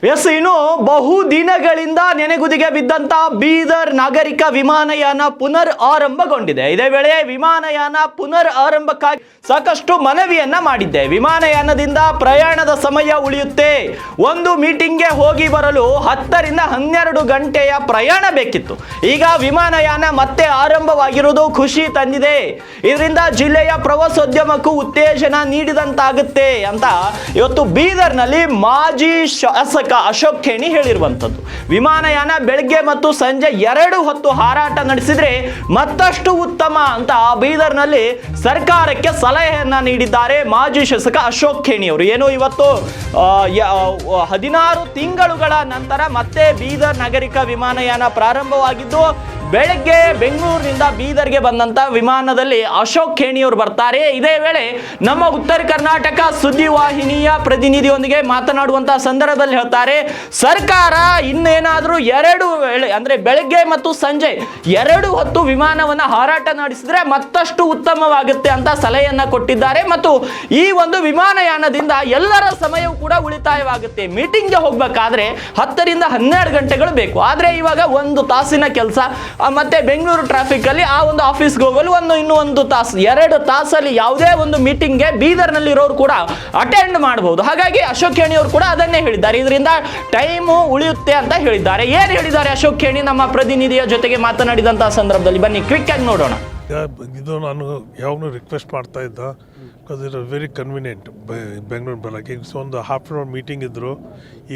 S, ಇನ್ನು ಬಹು ದಿನಗಳಿಂದ ನೆನೆಗುದಿಗೆ ಬಿದ್ದಂತ ಬೀದರ್ ನಾಗರಿಕ ವಿಮಾನಯಾನ ಪುನರ್ ಆರಂಭಗೊಂಡಿದೆ. ಇದೇ ವೇಳೆ ವಿಮಾನಯಾನ ಪುನರ್ ಆರಂಭಕ್ಕಾಗಿ ಸಾಕಷ್ಟು ಮನವಿಯನ್ನ ಮಾಡಿದ್ದೆ. ವಿಮಾನಯಾನದಿಂದ ಪ್ರಯಾಣದ ಸಮಯ ಉಳಿಯುತ್ತೆ. ಒಂದು ಮೀಟಿಂಗ್ಗೆ ಹೋಗಿ ಬರಲು 10 ರಿಂದ 12 ಗಂಟೆಯ ಪ್ರಯಾಣ ಬೇಕಿತ್ತು. ಈಗ ವಿಮಾನಯಾನ ಮತ್ತೆ ಆರಂಭವಾಗಿರುವುದು ಖುಷಿ ತಂದಿದೆ. ಇದರಿಂದ ಜಿಲ್ಲೆಯ ಪ್ರವಾಸೋದ್ಯಮಕ್ಕೂ ಉತ್ತೇಜನ ನೀಡಿದಂತಾಗುತ್ತೆ ಅಂತ ಇವತ್ತು ಬೀದರ್ನಲ್ಲಿ ಮಾಜಿ ಶಾಸಕ ಅಶೋಕ್ ಖೇಣಿ ಹೇಳಿರುವಂತದ್ದು. ವಿಮಾನಯಾನ ಬೆಳಗ್ಗೆ ಮತ್ತು ಸಂಜೆ 2 ಹೊತ್ತು ಹಾರಾಟ ನಡೆಸಿದ್ರೆ ಮತ್ತಷ್ಟು ಉತ್ತಮ ಅಂತ ಬೀದರ್ನಲ್ಲಿ ಸರ್ಕಾರಕ್ಕೆ ಸಲಹೆಯನ್ನ ನೀಡಿದ್ದಾರೆ ಮಾಜಿ ಶಾಸಕ ಅಶೋಕ್ ಖೇಣಿ ಅವರು. ಏನು ಇವತ್ತು 16 ತಿಂಗಳುಗಳ ನಂತರ ಮತ್ತೆ ಬೀದರ್ ನಾಗರಿಕ ವಿಮಾನಯಾನ ಪ್ರಾರಂಭವಾಗಿದ್ದು, ಬೆಳಗ್ಗೆ ಬೆಂಗಳೂರಿನಿಂದ ಬೀದರ್ಗೆ ಬಂದಂತ ವಿಮಾನದಲ್ಲಿ ಅಶೋಕ್ ಖೇಣಿ ಅವರು ಬರ್ತಾರೆ. ಇದೇ ವೇಳೆ ನಮ್ಮ ಉತ್ತರ ಕರ್ನಾಟಕ ಸುದ್ದಿವಾಹಿನಿಯ ಪ್ರತಿನಿಧಿಯೊಂದಿಗೆ ಮಾತನಾಡುವಂತಹ ಸಂದರ್ಭದಲ್ಲಿ ಹೇಳ್ತಾರೆ, ಸರ್ಕಾರ ಇನ್ನೇನಾದ್ರೂ 2 ವೇಳೆ ಅಂದ್ರೆ ಬೆಳಗ್ಗೆ ಮತ್ತು ಸಂಜೆ 2 ಹೊತ್ತು ವಿಮಾನವನ್ನ ಹಾರಾಟ ನಡೆಸಿದ್ರೆ ಮತ್ತಷ್ಟು ಉತ್ತಮವಾಗುತ್ತೆ ಅಂತ ಸಲಹೆಯನ್ನ ಕೊಟ್ಟಿದ್ದಾರೆ. ಮತ್ತು ಈ ಒಂದು ವಿಮಾನಯಾನದಿಂದ ಎಲ್ಲರ ಸಮಯವೂ ಕೂಡ ಉಳಿತಾಯವಾಗುತ್ತೆ. ಮೀಟಿಂಗ್ಗೆ ಹೋಗ್ಬೇಕಾದ್ರೆ 10 ರಿಂದ 12 ಗಂಟೆಗಳು ಬೇಕು. ಆದ್ರೆ ಇವಾಗ 1 ತಾಸಿನ ಕೆಲಸ, ಮತ್ತೆ ಬೆಂಗಳೂರು ಟ್ರಾಫಿಕ್ ಅಲ್ಲಿ ಆ ಒಂದು ಆಫೀಸ್ಗೆ ಹೋಗಲು ಇನ್ನೂ 1 ತಾಸು, 2 ತಾಸಲ್ಲಿ ಯಾವುದೇ ಒಂದು ಮೀಟಿಂಗ್ಗೆ ಬೀದರ್ನಲ್ಲಿ ಇರೋರು ಕೂಡ ಅಟೆಂಡ್ ಮಾಡಬಹುದು. ಹಾಗಾಗಿ ಅಶೋಕ್ ಖೇಣಿ ಅವರು ಕೂಡ ಅದನ್ನೇ ಹೇಳಿದ್ದಾರೆ, ಇದರಿಂದ ಟೈಮು ಉಳಿಯುತ್ತೆ ಅಂತ ಹೇಳಿದ್ದಾರೆ. ಏನು ಹೇಳಿದ್ದಾರೆ ಅಶೋಕ್ ಖೇಣಿ ನಮ್ಮ ಪ್ರತಿನಿಧಿಯ ಜೊತೆಗೆ ಮಾತನಾಡಿದಂತಹ ಸಂದರ್ಭದಲ್ಲಿ ಬನ್ನಿ ಕ್ವಿಕ್ ಆಗಿ ನೋಡೋಣ. ಇದು ನಾನು ಯಾವಾಗಲೂ ರಿಕ್ವೆಸ್ಟ್ ಮಾಡ್ತಾ ಇದ್ದ, because it very convenient Bengaluru ಬರೋಕ್ಕೆ. ಈಗ ಒಂದು ಹಾಫ್ ಅನ್ ಅವರ್ ಮೀಟಿಂಗ್ ಇದ್ದರು.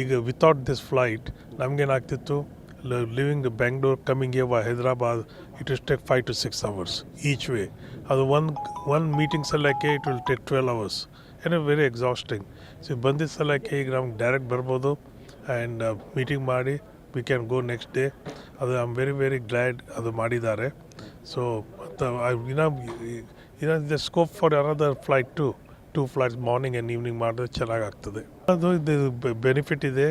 ಈಗ ವಿತೌಟ್ ದಿಸ್ ಫ್ಲೈಟ್ ನಮಗೇನಾಗ್ತಿತ್ತು, living the Bangalore, coming here via Hyderabad, it will take 5 to 6 hours each way. One meeting salake it will take 12 hours and very exhausting. So bandit salake ಈಗ ನಮ್ಗೆ direct ಬರ್ಬೋದು and meeting ಮಾಡಿ we can go next day. ಅದು I am very glad ಅದು ಮಾಡಿದ್ದಾರೆ. So the scope for another flight two flights morning and evening ಮಾಡಿದ್ರೆ ಚೆನ್ನಾಗಾಗ್ತದೆ. ಅದು ಇದು ಬೆನಿಫಿಟ್ ಇದೆ,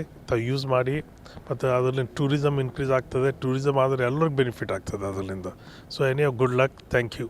ಯೂಸ್ ಮಾಡಿ. ಮತ್ತು ಅದರಲ್ಲಿ ಟೂರಿಸಮ್ ಇನ್ಕ್ರೀಸ್ ಆಗ್ತದೆ. ಟೂರಿಸಮ್ ಆದರೆ ಎಲ್ಲರಿಗೂ ಬೆನಿಫಿಟ್ ಆಗ್ತದೆ ಅದರಿಂದ. So any good luck, thank you.